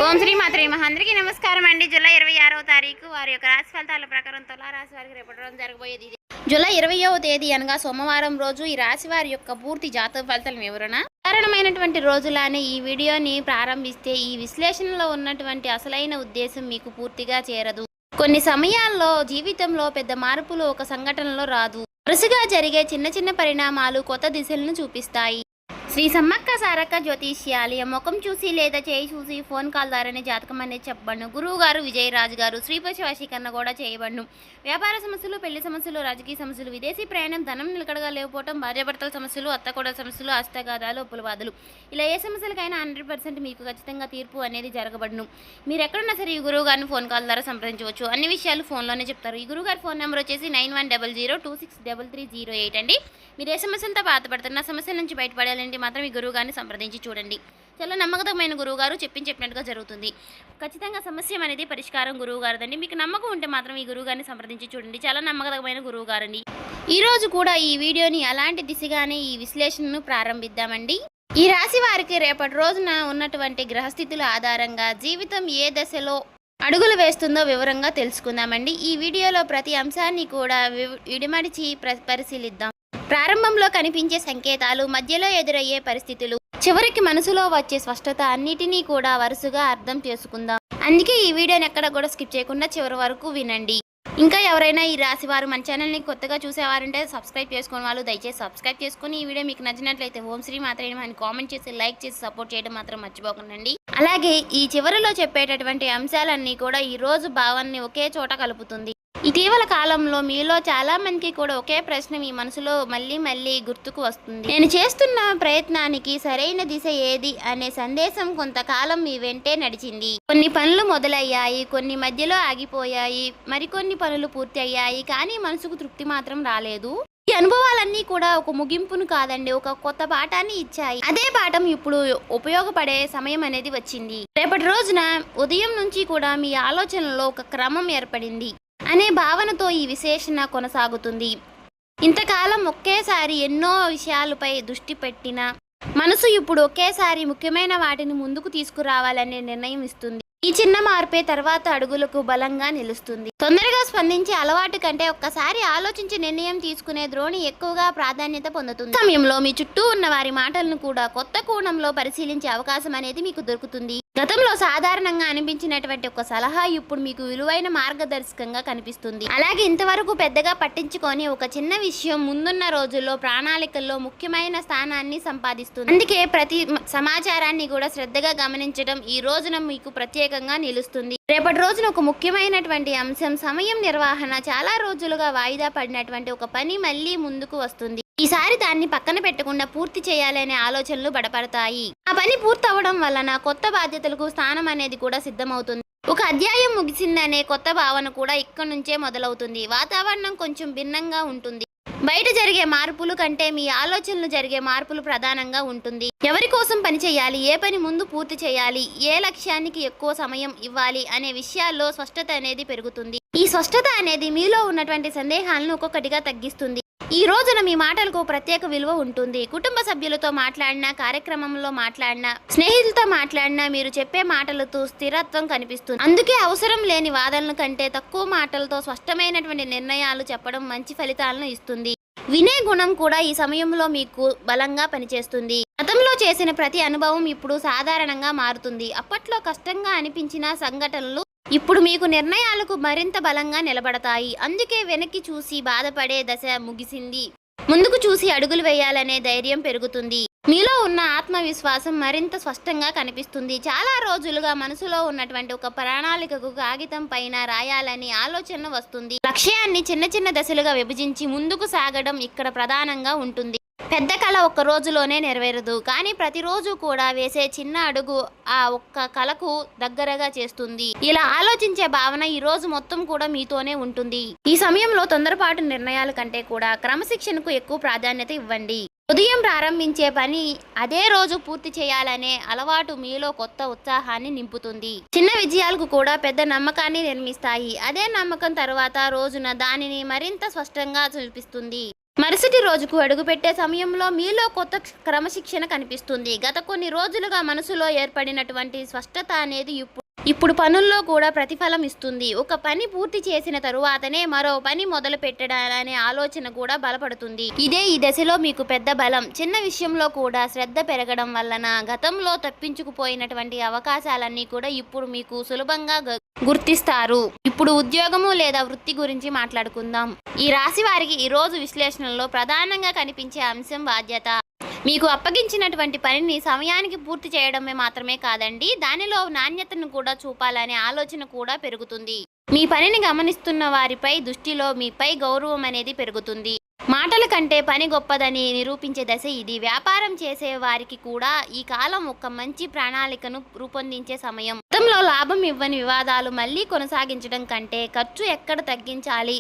ఓం శ్రీ మాత్రే మహా అందరికీ నమస్కారం అండి. జూలై 26వ తారీఖు వారి యొక్క రాశి ఫలితాల ప్రకారం తులారాశి వారికి రేపటి రోజు జరగబోయేది ఇది. జూలై 20వ తేదీ అనగా సోమవారం రోజు ఈ రాశి వారి యొక్క పూర్తి జాతక ఫలితాల వివరణ. సాధారణమైనటువంటి రోజులానే ఈ వీడియోని ప్రారంభిస్తే ఈ విశ్లేషణలో ఉన్నటువంటి అసలైన ఉద్దేశం మీకు పూర్తిగా చేరదు. కొన్ని సమయాల్లో జీవితంలో పెద్ద మార్పులు ఒక సంఘటనలో రాదు. వరుసగా జరిగే చిన్న చిన్న పరిణామాలు కొత్త దిశలను చూపిస్తాయి. శ్రీ సమ్మక్క సారక్క జ్యోతిష్యాలయం ముఖం చూసి లేదా చేయి చూసి ఫోన్ కాల్ ద్వారానే జాతకం అనేది చెప్పబడును. గురువు గారు విజయరాజు గారు శ్రీపతి వశీకరణ కూడా చేయబడును. వ్యాపార సమస్యలు, పెళ్లి సమస్యలు, రాజకీయ సమస్యలు, విదేశీ ప్రయాణం, ధనం నిలకడగా లేకపోవడం, భార్యాభర్తల సమస్యలు, అత్తకోడల సమస్యలు, హస్తగాదాలు, ఉప్పులవాదులు, ఇలా ఏ సమస్యలకైనా 100% మీకు ఖచ్చితంగా తీర్పు అనేది జరగబడును. మీరు ఎక్కడున్నా సరే ఈ గురువు గారిని ఫోన్ కాల్ ద్వారా సంప్రదించవచ్చు. అన్ని విషయాలు ఫోన్లోనే చెప్తారు. ఈ గురువు గారి ఫోన్ నెంబర్ వచ్చేసి 9100263308 అండి. మీరు ఏ సమస్యలతో బాధపడుతున్న సమస్యల నుంచి బయటపడాలంటే మాత్రం ఈ గురువు గారిని సంప్రదించి చూడండి. చాలా నమ్మకమైన గురువు గారు చెప్పినట్టుగా జరుగుతుంది. ఖచ్చితంగా సమస్య అనేది పరిష్కారం గురువు గారిదండి. మీకు నమ్మకం ఉంటే మాత్రం ఈ గురువు గారిని సంప్రదించి చూడండి. చాలా నమ్మకమైన గురువు గారండి. ఈ రోజు కూడా ఈ వీడియోని అలాంటి దిశగానే ఈ విశ్లేషణను ప్రారంభిద్దామండి. ఈ రాశి వారికి రేపటి రోజున ఉన్నటువంటి గ్రహస్థితుల ఆధారంగా జీవితం ఏ దశలో అడుగులు వేస్తుందో వివరంగా తెలుసుకుందామండి. ఈ వీడియోలో ప్రతి అంశాన్ని కూడా విడిమడిచి పరిశీలిద్దాం. ప్రారంభంలో కనిపించే సంకేతాలు, మధ్యలో ఎదురయ్యే పరిస్థితులు, చివరికి మనసులో వచ్చే స్పష్టత అన్నిటినీ కూడా వరుసగా అర్థం చేసుకుందాం. అందుకే ఈ వీడియోని ఎక్కడ కూడా స్కిప్ చేయకుండా చివరి వరకు వినండి. ఇంకా ఎవరైనా ఈ రాశి వారు మన ఛానల్ని కొత్తగా చూసేవారంటే సబ్స్క్రైబ్ చేసుకునే వాళ్ళు దయచేసి సబ్స్క్రైబ్ చేసుకుని ఈ వీడియో మీకు నచ్చినట్లయితే ఓం శ్రీ మాత్రే అని కామెంట్ చేసి లైక్ చేసి సపోర్ట్ చేయడం మాత్రం మర్చిపోకండి. అలాగే ఈ చివరిలో చెప్పేటటువంటి అంశాలన్నీ కూడా ఈ రోజు భావాన్ని ఒకే చోట కలుపుతుంది. ఇటీవల కాలంలో మీలో చాలా మందికి కూడా ఒకే ప్రశ్న మీ మనసులో మళ్ళీ గుర్తుకు వస్తుంది. నేను చేస్తున్న ప్రయత్నానికి సరైన దిశ ఏది అనే సందేశం కొంతకాలం మీ వెంటే నడిచింది. కొన్ని పనులు మొదలయ్యాయి, కొన్ని మధ్యలో ఆగిపోయాయి, మరికొన్ని పనులు పూర్తి అయ్యాయి, కానీ మనసుకు తృప్తి మాత్రం రాలేదు. ఈ అనుభవాలన్నీ కూడా ఒక ముగింపును కాదండి, ఒక కొత్త పాఠాన్ని ఇచ్చాయి. అదే పాఠం ఇప్పుడు ఉపయోగపడే సమయం అనేది వచ్చింది. రేపటి రోజున ఉదయం నుంచి కూడా మీ ఆలోచనలో ఒక క్రమం ఏర్పడింది అనే భావనతో ఈ విశ్లేషణ కొనసాగుతుంది. ఇంతకాలం ఒకేసారి ఎన్నో విషయాలపై దృష్టి పెట్టిన మనసు ఇప్పుడు ఒకేసారి ముఖ్యమైన వాటిని ముందుకు తీసుకురావాలనే నిర్ణయం ఇస్తుంది. ఈ చిన్న మార్పే తర్వాత అడుగులకు బలంగా నిలుస్తుంది. తొందరగా స్పందించే అలవాటు కంటే ఒక్కసారి ఆలోచించి నిర్ణయం తీసుకునే ధోరణి ఎక్కువగా ప్రాధాన్యత పొందుతుంది. సమయంలో మీ చుట్టూ ఉన్న వారి మాటలను కూడా కొత్త కోణంలో పరిశీలించే అవకాశం అనేది మీకు దొరుకుతుంది. గతంలో సాధారణంగా అనిపించినటువంటి ఒక సలహా ఇప్పుడు మీకు విలువైన మార్గదర్శకంగా కనిపిస్తుంది. అలాగే ఇంతవరకు పెద్దగా పట్టించుకొని ఒక చిన్న విషయం ముందున్న రోజుల్లో ప్రణాళికల్లో ముఖ్యమైన స్థానాన్ని సంపాదిస్తుంది. అందుకే ప్రతి సమాచారాన్ని కూడా శ్రద్ధగా గమనించడం ఈ రోజున మీకు ప్రత్యేకంగా నిలుస్తుంది. రేపటి రోజున ఒక ముఖ్యమైనటువంటి అంశం సమయం నిర్వహణ. చాలా రోజులుగా వాయిదా పడినటువంటి ఒక పని మళ్ళీ ముందుకు వస్తుంది. ఈసారి దాన్ని పక్కన పెట్టకుండా పూర్తి చేయాలనే ఆలోచనలు బడపడతాయి. ఆ పని పూర్తవడం వలన కొత్త బాధ్యతలకు స్థానం అనేది కూడా సిద్ధమవుతుంది. ఒక అధ్యాయం ముగిసిందనే కొత్త భావన కూడా ఇక్కడి నుంచే మొదలవుతుంది. వాతావరణం కొంచెం భిన్నంగా ఉంటుంది. బయట జరిగే మార్పులు కంటే మీ ఆలోచనలు జరిగే మార్పులు ప్రధానంగా ఉంటుంది. ఎవరి కోసం పని చేయాలి, ఏ పని ముందు పూర్తి చేయాలి, ఏ లక్ష్యానికి ఎక్కువ సమయం ఇవ్వాలి అనే విషయాల్లో స్పష్టత అనేది పెరుగుతుంది. ఈ స్పష్టత అనేది మీలో ఉన్నటువంటి సందేహాలను ఒక్కొక్కటిగా తగ్గిస్తుంది. ఈ రోజున మీ మాటలకు ప్రత్యేక విలువ ఉంటుంది. కుటుంబ సభ్యులతో మాట్లాడినా, కార్యక్రమంలో మాట్లాడినా, స్నేహితులతో మాట్లాడినా మీరు చెప్పే మాటలతో స్థిరత్వం కనిపిస్తుంది. అందుకే అవసరం లేని వాదనల కంటే తక్కువ మాటలతో స్పష్టమైనటువంటి నిర్ణయాలు చెప్పడం మంచి ఫలితాలను ఇస్తుంది. వినే గుణం కూడా ఈ సమయంలో మీకు బలంగా పనిచేస్తుంది. గతంలో చేసిన ప్రతి అనుభవం ఇప్పుడు సాధారణంగా మారుతుంది. అప్పట్లో కష్టంగా అనిపించిన సంఘటనలు ఇప్పుడు మీకు నిర్ణయాలకు మరింత బలంగా నిలబడతాయి. అందుకే వెనక్కి చూసి బాధపడే దశ ముగిసింది. ముందుకు చూసి అడుగులు వేయాలనే ధైర్యం పెరుగుతుంది. మీలో ఉన్న ఆత్మవిశ్వాసం మరింత స్పష్టంగా కనిపిస్తుంది. చాలా రోజులుగా మనసులో ఉన్నటువంటి ఒక ప్రణాళికకు కాగితం పైన రాయాలని ఆలోచన వస్తుంది. లక్ష్యాన్ని చిన్న చిన్న దశలుగా విభజించి ముందుకు సాగడం ఇక్కడ ప్రధానంగా ఉంటుంది. పెద్ద కళ ఒక్క రోజులోనే నెరవేరదు, కానీ ప్రతిరోజు కూడా వేసే చిన్న అడుగు ఆ ఒక్క కళకు దగ్గరగా చేస్తుంది. ఇలా ఆలోచించే భావన ఈ రోజు మొత్తం కూడా మీతోనే ఉంటుంది. ఈ సమయంలో తొందరపాటు నిర్ణయాల కంటే కూడా క్రమశిక్షణకు ఎక్కువ ప్రాధాన్యత ఇవ్వండి. ఉదయం ప్రారంభించే పని అదే రోజు పూర్తి చేయాలనే అలవాటు మీలో కొత్త ఉత్సాహాన్ని నింపుతుంది. చిన్న విజయాలకు కూడా పెద్ద నమ్మకాన్ని నిర్మిస్తాయి. అదే నమ్మకం తర్వాత రోజున దానిని మరింత స్పష్టంగా చూపిస్తుంది. మరుసటి రోజుకు అడుగుపెట్టే సమయంలో మీలో కొత్త క్రమశిక్షణ కనిపిస్తుంది. గత కొన్ని రోజులుగా మనసులో ఏర్పడినటువంటి స్పష్టత అనేది ఇప్పుడు పనుల్లో కూడా ప్రతిఫలం ఇస్తుంది. ఒక పని పూర్తి చేసిన తరువాతనే మరో పని మొదలు పెట్టడాలనే ఆలోచన కూడా బలపడుతుంది. ఇదే ఈ దశలో మీకు పెద్ద బలం. చిన్న విషయంలో కూడా శ్రద్ధ పెరగడం వలన గతంలో తప్పించుకుపోయినటువంటి అవకాశాలన్నీ కూడా ఇప్పుడు మీకు సులభంగా గుర్తిస్తారు. ఇప్పుడు ఉద్యోగము లేదా వృత్తి గురించి మాట్లాడుకుందాం. ఈ రాశి వారికి ఈ రోజు విశ్లేషణలో ప్రధానంగా కనిపించే అంశం బాధ్యత. మీకు అప్పగించినటువంటి పనిని సమయానికి పూర్తి చేయడమే మాత్రమే కాదండి, దానిలో నాణ్యతను కూడా చూపాలనే ఆలోచన కూడా పెరుగుతుంది. మీ పనిని గమనిస్తున్న వారిపై దృష్టిలో మీపై గౌరవం అనేది పెరుగుతుంది. మాటల కంటే పని గొప్పదని నిరూపించే దశ ఇది. వ్యాపారం చేసే వారికి కూడా ఈ కాలం ఒక మంచి ప్రణాళికను రూపొందించే సమయం. గతంలో లాభం ఇవ్వని వివాదాలు మళ్ళీ కొనసాగించడం కంటే ఖర్చు ఎక్కడ తగ్గించాలి,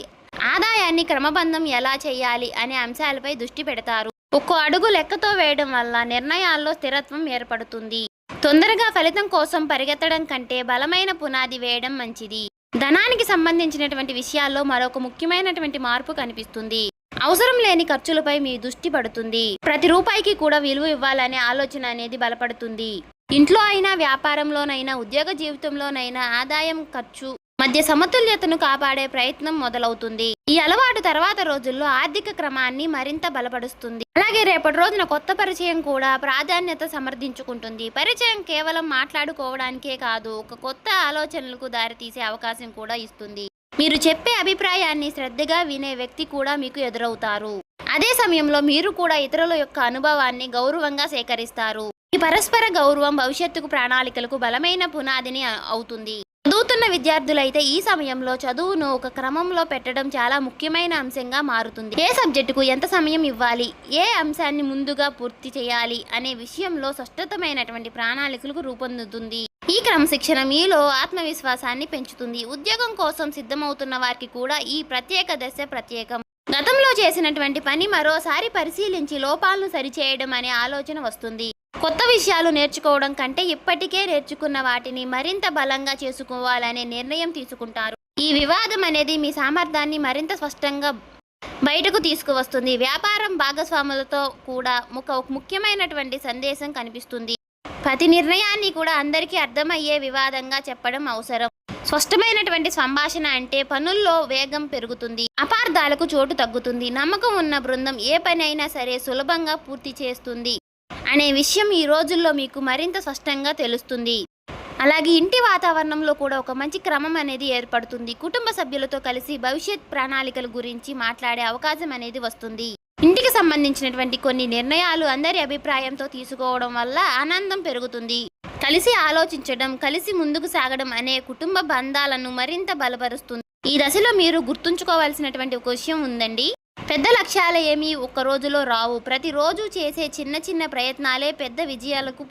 ఆదాయాన్ని క్రమబద్ధం ఎలా చేయాలి అనే అంశాలపై దృష్టి పెడతారు. ఒక్కో అడుగు లెక్కతో వేయడం వల్ల నిర్ణయాల్లో స్థిరత్వం ఏర్పడుతుంది. తొందరగా ఫలితం కోసం పరిగెత్తడం కంటే బలమైన పునాది వేయడం మంచిది. ధనానికి సంబంధించినటువంటి విషయాల్లో మరొక ముఖ్యమైనటువంటి మార్పు కనిపిస్తుంది. అవసరం లేని ఖర్చులపై మీ దృష్టి పడుతుంది. ప్రతి రూపాయికి కూడా విలువ ఇవ్వాలనే ఆలోచన అనేది బలపడుతుంది. ఇంట్లో అయినా, వ్యాపారంలోనైనా, ఉద్యోగ జీవితంలోనైనా ఆదాయం ఖర్చు మధ్య సమతుల్యతను కాపాడే ప్రయత్నం మొదలవుతుంది. ఈ అలవాటు తర్వాత రోజుల్లో ఆర్థిక క్రమాన్ని మరింత బలపరుస్తుంది. అలాగే రేపటి రోజున కొత్త పరిచయం కూడా ప్రాధాన్యత సమర్థించుకుంటుంది. పరిచయం కేవలం మాట్లాడుకోవడానికే కాదు, ఒక కొత్త ఆలోచనలకు దారితీసే అవకాశం కూడా ఇస్తుంది. మీరు చెప్పే అభిప్రాయాన్ని శ్రద్ధగా వినే వ్యక్తి కూడా మీకు ఎదురవుతారు. అదే సమయంలో మీరు కూడా ఇతరుల యొక్క అనుభవాన్ని గౌరవంగా సేకరిస్తారు. ఈ పరస్పర గౌరవం భవిష్యత్తుకు ప్రణాళికలకు బలమైన పునాదిని అవుతుంది. చదువుతున్న విద్యార్థులైతే ఈ సమయంలో చదువును ఒక క్రమంలో పెట్టడం చాలా ముఖ్యమైన అంశంగా మారుతుంది. ఏ సబ్జెక్టుకు ఎంత సమయం ఇవ్వాలి, ఏ అంశాన్ని ముందుగా పూర్తి చేయాలి అనే విషయంలో స్పష్టమైనటువంటి ప్రణాళికలకు రూపొందుతుంది. ఈ క్రమశిక్షణ మీలో ఆత్మవిశ్వాసాన్ని పెంచుతుంది. ఉద్యోగం కోసం సిద్ధమవుతున్న వారికి కూడా ఈ ప్రత్యేక దశ ప్రత్యేకం. గతంలో చేసినటువంటి పని మరోసారి పరిశీలించి లోపాలను సరిచేయడం అనే ఆలోచన వస్తుంది. కొత్త విషయాలు నేర్చుకోవడం కంటే ఇప్పటికే నేర్చుకున్న వాటిని మరింత బలంగా చేసుకోవాలనే నిర్ణయం తీసుకుంటారు. ఈ వివాదం అనేది మీ సామర్థ్యాన్ని మరింత స్పష్టంగా బయటకు తీసుకువస్తుంది. వ్యాపారం భాగస్వాములతో కూడా ఒక ముఖ్యమైనటువంటి సందేశం కనిపిస్తుంది. ప్రతి నిర్ణయాన్ని కూడా అందరికీ అర్థమయ్యే వివాదంగా చెప్పడం అవసరం. స్పష్టమైనటువంటి సంభాషణ అంటే పనుల్లో వేగం పెరుగుతుంది, అపార్థాలకు చోటు తగ్గుతుంది. నమ్మకం ఉన్న బృందం ఏ పని అయినా సరే సులభంగా పూర్తి చేస్తుంది అనే విషయం ఈ రోజుల్లో మీకు మరింత స్పష్టంగా తెలుస్తుంది. అలాగే ఇంటి వాతావరణంలో కూడా ఒక మంచి క్రమం అనేది ఏర్పడుతుంది. కుటుంబ సభ్యులతో కలిసి భవిష్యత్ ప్రణాళికల గురించి మాట్లాడే అవకాశం అనేది వస్తుంది. ఇంటికి సంబంధించినటువంటి కొన్ని నిర్ణయాలు అందరి అభిప్రాయంతో తీసుకోవడం వల్ల ఆనందం పెరుగుతుంది. కలిసి ఆలోచించడం, కలిసి ముందుకు సాగడం అనే కుటుంబ బంధాలను మరింత బలపరుస్తుంది. ఈ దశలో మీరు గుర్తుంచుకోవాల్సినటువంటి ఒక విషయం ఉందండి. పెద్ద లక్ష్యాలు ఏమీ ఒక్క రోజులో రావు. ప్రతిరోజు చేసే చిన్న చిన్న ప్రయత్నాలే పెద్ద విజయాలకు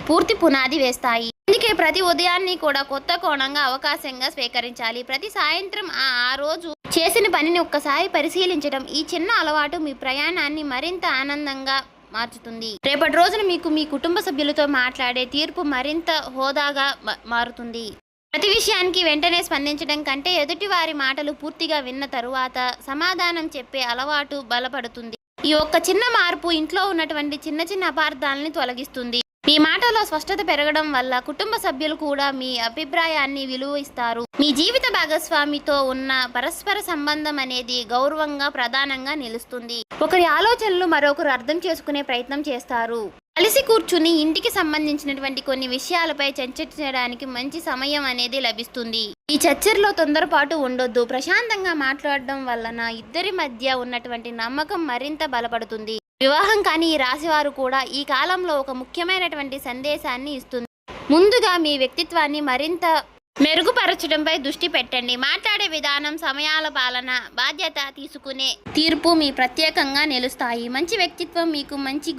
పూర్తి పునాది వేస్తాయి. అందుకే ప్రతి ఉదయాన్ని కూడా కొత్త కోణంగా అవకాశంగా స్వీకరించాలి. ప్రతి సాయంత్రం ఆ రోజు చేసిన పనిని ఒక్కసారి పరిశీలించడం, ఈ చిన్న అలవాటు మీ ప్రయాణాన్ని మరింత ఆనందంగా మార్చుతుంది. రేపటి రోజున మీకు మీ కుటుంబ సభ్యులతో మాట్లాడే తీర్పు మరింత హోదాగా మారుతుంది. ప్రతి విషయానికి వెంటనే స్పందించడం కంటే ఎదుటి వారి మాటలు పూర్తిగా విన్న తరువాత సమాధానం చెప్పే అలవాటు బలపడుతుంది. ఈ ఒక్క చిన్న మార్పు ఇంట్లో ఉన్నటువంటి చిన్న చిన్న అపార్థాలని తొలగిస్తుంది. మీ మాటలో స్పష్టత పెరగడం వల్ల కుటుంబ సభ్యులు కూడా మీ అభిప్రాయాన్ని విలువ ఇస్తారు. మీ జీవిత భాగస్వామితో ఉన్న పరస్పర సంబంధం అనేది గౌరవంగా ప్రధానంగా నిలుస్తుంది. ఒకరి ఆలోచనలు మరొకరు అర్థం చేసుకునే ప్రయత్నం చేస్తారు. కలిసి కూర్చుని ఇంటికి సంబంధించినటువంటి కొన్ని విషయాలపై చర్చించడానికి మంచి సమయం అనేది లభిస్తుంది. ఈ చర్చల్లో తొందరపాటు ఉండొద్దు. ప్రశాంతంగా మాట్లాడడం వలన ఇద్దరి మధ్య ఉన్నటువంటి నమ్మకం మరింత బలపడుతుంది. వివాహం కాని ఈ రాశివారు కూడా ఈ కాలంలో ఒక ముఖ్యమైనటువంటి సందేశాన్ని ఇస్తుంది. ముందుగా మీ వ్యక్తిత్వాన్ని మరింత మెరుగుపరచడంపై దృష్టి పెట్టండి. మాట్లాడే విధానం, సమయాల పాలన, బాధ్యత తీసుకునే తీర్పు మీ ప్రత్యేకంగా నిలుస్తాయి. మంచి వ్యక్తిత్వం మీకు మంచి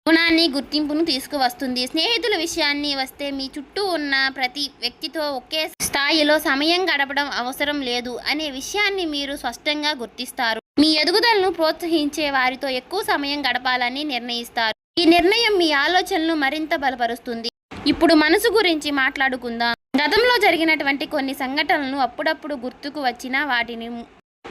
గుణాన్ని, గుర్తింపును తీసుకువస్తుంది. స్నేహితుల విషయాన్ని వస్తే మీ చుట్టూ ఉన్న ప్రతి వ్యక్తితో ఒకే స్థాయిలో సమయం గడపడం అవసరం లేదు అనే విషయాన్ని మీరు స్పష్టంగా గుర్తిస్తారు. మీ ఎదుగుదలను ప్రోత్సహించే వారితో ఎక్కువ సమయం గడపాలని నిర్ణయిస్తారు. ఈ నిర్ణయం మీ ఆలోచనలు మరింత బలపరుస్తుంది. ఇప్పుడు మనసు గురించి మాట్లాడుకుందాం. గతంలో జరిగినటువంటి కొన్ని సంఘటనలు అప్పుడప్పుడు గుర్తుకు వచ్చినా వాటిని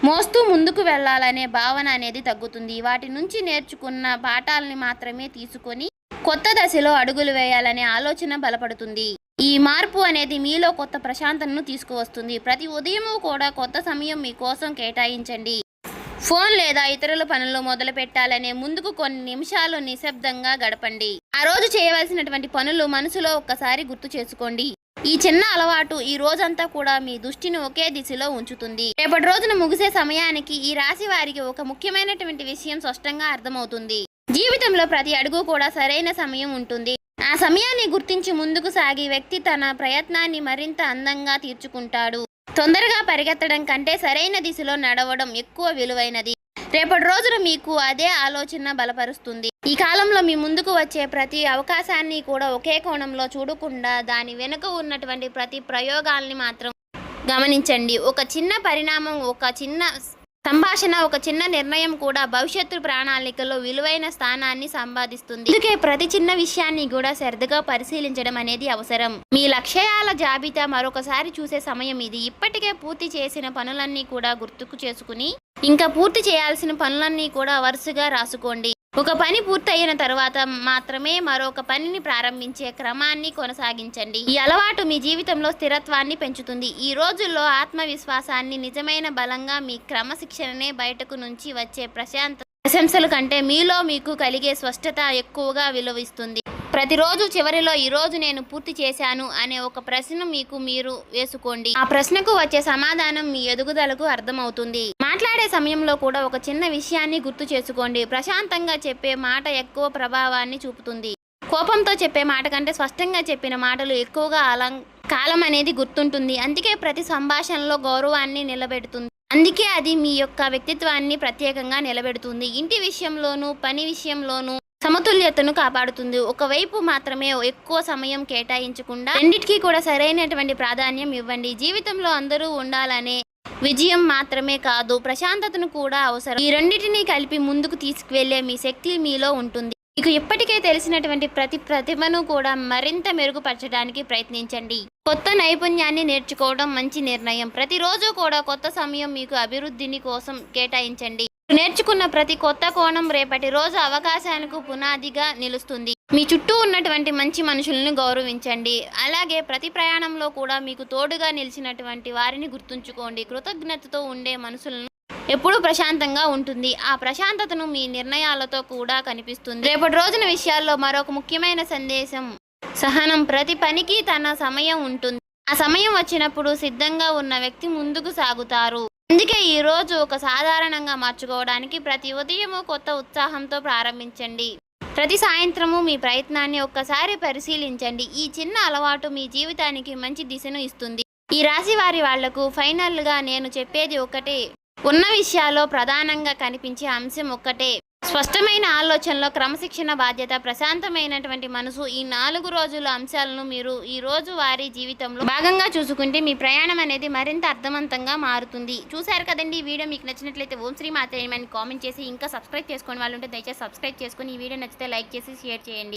మోస్తూ ముందుకు వెళ్ళాలనే భావన అనేది తగ్గుతుంది. వాటి నుంచి నేర్చుకున్న పాఠాలని మాత్రమే తీసుకొని కొత్త దశలో అడుగులు వేయాలనే ఆలోచన బలపడుతుంది. ఈ మార్పు అనేది మీలో కొత్త ప్రశాంతతను తీసుకువస్తుంది. ప్రతి ఉదయము కూడా కొత్త సమయం మీకోసం కేటాయించండి. ఫోన్ లేదా ఇతరుల పనులు మొదలు పెట్టాలనే ముందుకు కొన్ని నిమిషాలు నిశ్శబ్దంగా గడపండి. ఆ రోజు చేయవలసినటువంటి పనులు మనసులో ఒక్కసారి గుర్తు చేసుకోండి. ఈ చిన్న అలవాటు ఈ రోజంతా కూడా మీ దృష్టిని ఒకే దిశలో ఉంచుతుంది. రేపటి రోజున ముగిసే సమయానికి ఈ రాశి వారికి ఒక ముఖ్యమైనటువంటి విషయం స్పష్టంగా అర్థమవుతుంది. జీవితంలో ప్రతి అడుగు కూడా సరైన సమయం ఉంటుంది. ఆ సమయాన్ని గుర్తించి ముందుకు సాగి వ్యక్తి తన ప్రయత్నాన్ని మరింత అందంగా తీర్చుకుంటాడు. తొందరగా పరిగెత్తడం కంటే సరైన దిశలో నడవడం ఎక్కువ విలువైనది. రేపటి రోజున మీకు అదే ఆలోచన బలపరుస్తుంది. ఈ కాలంలో మీ ముందుకు వచ్చే ప్రతి అవకాశాన్ని కూడా ఒకే కోణంలో చూడకుండా దాని వెనుక ఉన్నటువంటి ప్రతి ప్రయోగాల్ని మాత్రం గమనించండి. ఒక చిన్న పరిణామం, ఒక చిన్న సంభాషణ, ఒక చిన్న నిర్ణయం కూడా భవిష్యత్తు ప్రణాళికలో విలువైన స్థానాన్ని సంపాదిస్తుంది. అందుకే ప్రతి చిన్న విషయాన్ని కూడా శ్రద్ధగా పరిశీలించడం అనేది అవసరం. మీ లక్ష్యాల జాబితా మరొకసారి చూసే సమయం ఇది. ఇప్పటికే పూర్తి చేసిన పనులన్నీ కూడా గుర్తుకు చేసుకుని ఇంకా పూర్తి చేయాల్సిన పనులన్నీ కూడా వరుసగా రాసుకోండి. ఒక పని పూర్తయిన తర్వాత మాత్రమే మరొక పనిని ప్రారంభించే క్రమాన్ని కొనసాగించండి. ఈ అలవాటు మీ జీవితంలో స్థిరత్వాన్ని పెంచుతుంది. ఈ రోజుల్లో ఆత్మవిశ్వాసాన్ని నిజమైన బలంగా మీ క్రమశిక్షణనే బయటకు నుంచి వచ్చే ప్రశంసల కంటే మీలో మీకు కలిగే స్పష్టత ఎక్కువగా విలువిస్తుంది. ప్రతిరోజు చివరిలో ఈరోజు నేను పూర్తి చేశాను అనే ఒక ప్రశ్న మీకు మీరు వేసుకోండి. ఆ ప్రశ్నకు వచ్చే సమాధానం మీ ఎదుగుదలకు అర్థమవుతుంది. మాట్లాడే సమయంలో కూడా ఒక చిన్న విషయాన్ని గుర్తు చేసుకోండి. ప్రశాంతంగా చెప్పే మాట ఎక్కువ ప్రభావాన్ని చూపుతుంది. కోపంతో చెప్పే మాట కంటే స్పష్టంగా చెప్పిన మాటలు ఎక్కువగా కాలం అనేది గుర్తుంటుంది. అందుకే ప్రతి సంభాషణలో గౌరవాన్ని నిలబెడుతుంది. అందుకే అది మీ యొక్క వ్యక్తిత్వాన్ని ప్రత్యేకంగా నిలబెడుతుంది. ఇంటి విషయంలోనూ పని విషయంలోనూ సమతుల్యతను కాపాడుతుంది. ఒకవైపు మాత్రమే ఎక్కువ సమయం కేటాయించకుండా రెండిటికీ కూడా సరైనటువంటి ప్రాధాన్యం ఇవ్వండి. జీవితంలో అందరూ ఉండాలనే విజయం మాత్రమే కాదు, ప్రశాంతతను కూడా అవసరం. ఈ రెండింటినీ కలిపి ముందుకు తీసుకువెళ్లే మీ శక్తి మీలో ఉంటుంది. మీకు ఇప్పటికే తెలిసినటువంటి ప్రతి ప్రతిభను కూడా మరింత మెరుగుపరచడానికి ప్రయత్నించండి. కొత్త నైపుణ్యాన్ని నేర్చుకోవడం మంచి నిర్ణయం. ప్రతిరోజు కూడా కొత్త సమయం మీకు అభివృద్ధిని కోసం కేటాయించండి. నేర్చుకున్న ప్రతి కొత్త కోణం రేపటి రోజు అవకాశాలకు పునాదిగా నిలుస్తుంది. మీ చుట్టూ ఉన్నటువంటి మంచి మనుషులను గౌరవించండి. అలాగే ప్రతి ప్రయాణంలో కూడా మీకు తోడుగా నిలిచినటువంటి వారిని గుర్తుంచుకోండి. కృతజ్ఞతతో ఉండే మనసులను ఎప్పుడూ ప్రశాంతంగా ఉంటుంది. ఆ ప్రశాంతతను మీ నిర్ణయాలతో కూడా కనిపిస్తుంది. రేపటి రోజున విషయాల్లో మరొక ముఖ్యమైన సందేశం సహనం. ప్రతి పనికి తన సమయం ఉంటుంది. ఆ సమయం వచ్చినప్పుడు సిద్ధంగా ఉన్న వ్యక్తి ముందుకు సాగుతారు. అందుకే ఈ రోజు ఒక సాధారణంగా మార్చుకోవడానికి ప్రతి ఉదయము కొత్త ఉత్సాహంతో ప్రారంభించండి. ప్రతి సాయంత్రము మీ ప్రయత్నాన్ని ఒక్కసారి పరిశీలించండి. ఈ చిన్న అలవాటు మీ జీవితానికి మంచి దిశను ఇస్తుంది. ఈ రాశి వాళ్లకు ఫైనల్గా నేను చెప్పేది ఒకటే. ఉన్న విషయాల్లో ప్రధానంగా కనిపించే అంశం ఒక్కటే. స్పష్టమైన ఆలోచనలో క్రమశిక్షణ, బాధ్యత, ప్రశాంతమైనటువంటి మనసు. ఈ 4 రోజుల అంశాలను మీరు ఈ రోజు వారి జీవితంలో భాగంగా చూసుకుంటే మీ ప్రయాణం అనేది మరింత అర్థవంతంగా మారుతుంది. చూశారు కదండి. ఈ వీడియో మీకు నచ్చినట్లయితే ఓం శ్రీ మాత్రే అని కామెంట్ చేసి ఇంకా సబ్స్క్రైబ్ చేసుకోని వాళ్ళు ఉంటే దయచేసి సబ్స్క్రైబ్ చేసుకుని ఈ వీడియో నచ్చితే లైక్ చేసి షేర్ చేయండి.